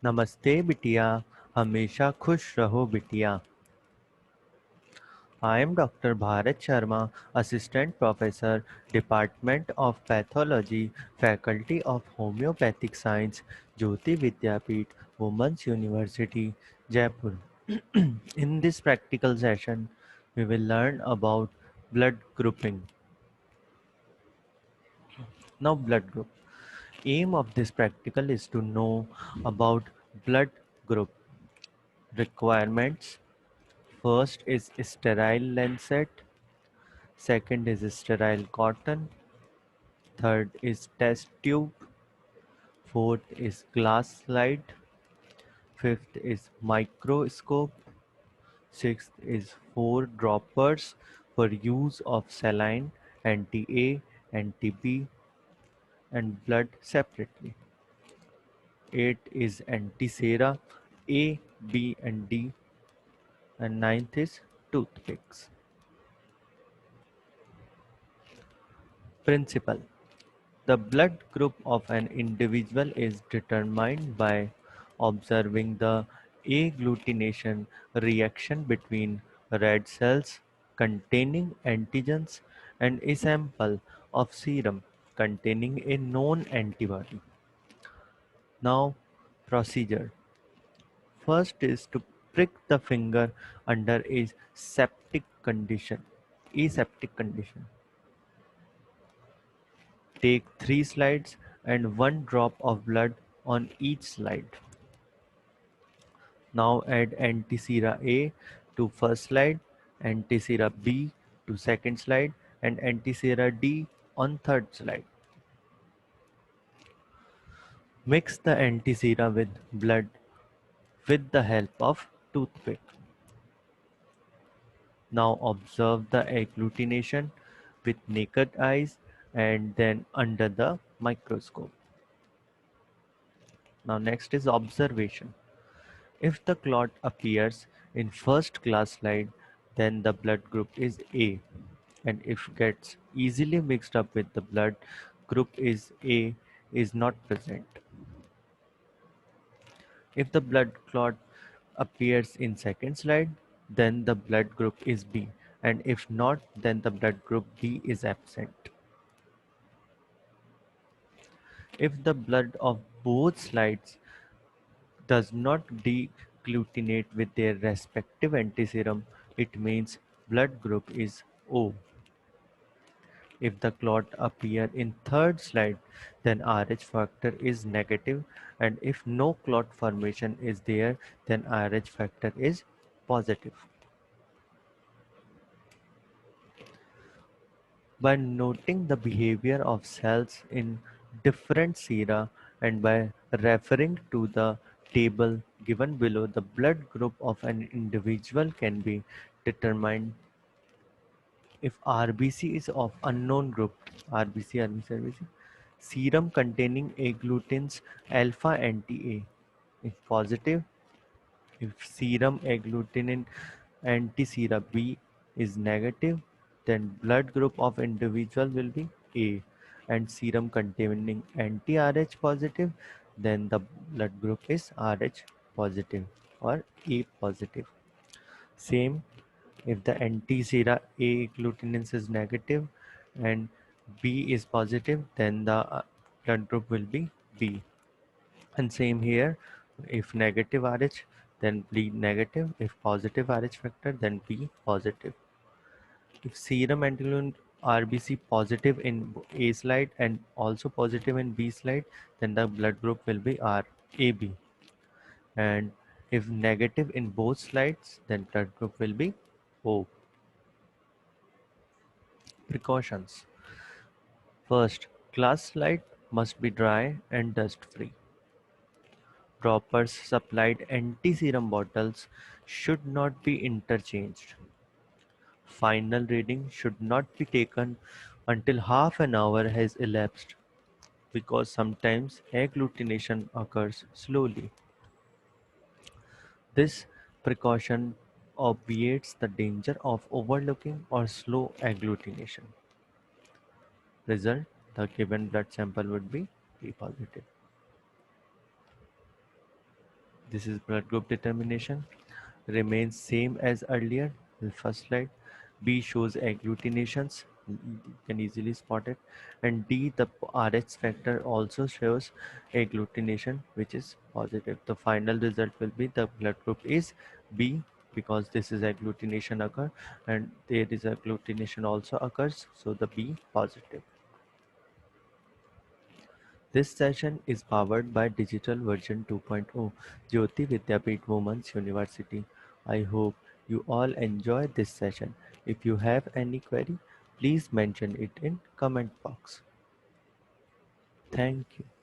नमस्ते बिटिया, हमेशा खुश रहो बिटिया। I am Dr. Bharat Sharma, Assistant Professor, Department of Pathology, Faculty of Homeopathic Science, Jyoti Vidyapeeth, Women's University, Jaipur. In this practical session, we will learn about blood grouping. Now, blood group. Aim of this practical is to know about blood group requirements. First is sterile lancet, second is sterile cotton, third is test tube, fourth is glass slide, fifth is microscope, sixth is four droppers for use of saline, anti-A, anti-B and blood separately. Eighth is antisera A, B and D, and ninth is toothpicks. Principle. The blood group of an individual is determined by observing the agglutination reaction between red cells containing antigens and a sample of serum containing a known antibody. Now, procedure. First is to prick the finger under a septic condition. Aseptic condition. Take 3 slides and 1 drop of blood on each slide. Now add antisera A to first slide, antisera B to second slide and antisera D on third slide. Mix the antisera with blood with the help of toothpick. Now observe the agglutination with naked eyes and then under the microscope. Now next is observation. If the clot appears in first class slide, then the blood group is A, and if gets easily mixed up with the blood group is A is not present. If the blood clot appears in second slide, then the blood group is B, and if not, then the blood group B is absent. If the blood of both slides does not deglutinate with their respective antiserum, it means blood group is O. If the clot appear in third slide, then Rh factor is negative, and if no clot formation is there, then Rh factor is positive. By noting the behavior of cells in different sera and by referring to the table given below, the blood group of an individual can be determined. If RBC is of unknown group, RBC, serum containing agglutins alpha anti-A is positive. If serum agglutinin anti-sera B is negative, then blood group of individual will be A, and serum containing anti-Rh positive, then the blood group is Rh positive or A positive. Same, if the anti-sera A agglutinins is negative and B is positive, then the blood group will be B. And same here, if negative Rh, then B negative. If positive Rh factor, then B positive. If serum antigen RBC positive in A slide and also positive in B slide, then the blood group will be RAB. And if negative in both slides, then blood group will be O. Precautions. First, glass slide must be dry and dust free. Droppers supplied anti-serum bottles should not be interchanged. Final reading should not be taken until half an hour has elapsed because sometimes agglutination occurs slowly. This precaution obviates the danger of overlooking or slow agglutination. Result: the given blood sample would be B positive. This is blood group determination. Remains same as earlier, the first slide. B shows agglutinations, you can easily spot it. And D, the Rh factor also shows agglutination, which is positive. The final result will be the blood group is B, because this is agglutination occur and there is agglutination also occurs, so the B positive. This session is powered by Digital Version 2.0, Jyoti Vidyapeeth Women's University. I hope you all enjoy this session. If you have any query, please mention it in comment box. Thank you.